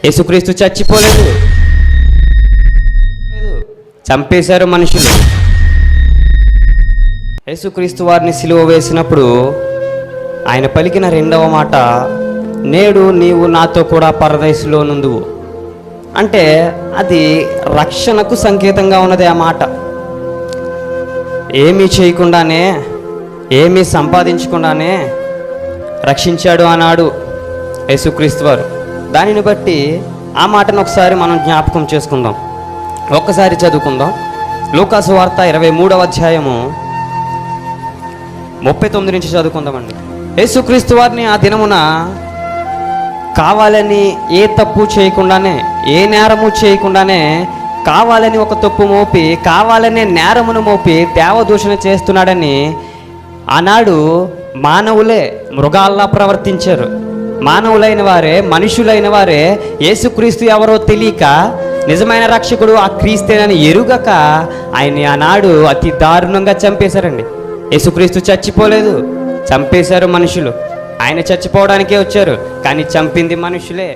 యేసుక్రీస్తు చచ్చిపోలేదు, చంపేశారు మనుషులు. యేసుక్రీస్తు వారిని సిలువ వేసినప్పుడు ఆయన పలికిన రెండవ మాట, నేడు నీవు నాతో కూడా పరదేశంలో నుందువు. అంటే అది రక్షణకు సంకేతంగా ఉన్నది. ఆ మాట ఏమీ చేయకుండానే, ఏమీ సంపాదించకుండానే రక్షించాడు అన్నాడు యేసుక్రీస్తు వారు. దానిని బట్టి ఆ మాటను ఒకసారి మనం జ్ఞాపకం చేసుకుందాం. ఒక్కసారి చదువుకుందాం. లూకాసు వార్త 23వ అధ్యాయము 39 నుంచి చదువుకుందామండి. యేసుక్రీస్తు వారిని ఆ దినమున కావాలని ఏ తప్పు చేయకుండానే, ఏ నేరము చేయకుండానే, కావాలని ఒక తప్పు మోపి, కావాలనే నేరమును మోపి దేవదూషణ చేస్తున్నాడని ఆనాడు మానవులే మృగాల్లా ప్రవర్తించారు. మానవులైన వారే, మనుషులైన వారే యేసుక్రీస్తు ఎవరో తెలియక, నిజమైన రక్షకుడు ఆ క్రీస్తేనని ఎరుగక ఆయన్ని ఆనాడు అతి దారుణంగా చంపేశారండి. యేసుక్రీస్తు చచ్చిపోలేదు, చంపేశారు మనుషులు. ఆయన చచ్చిపోవడానికే వచ్చారు, కానీ చంపింది మనుషులే.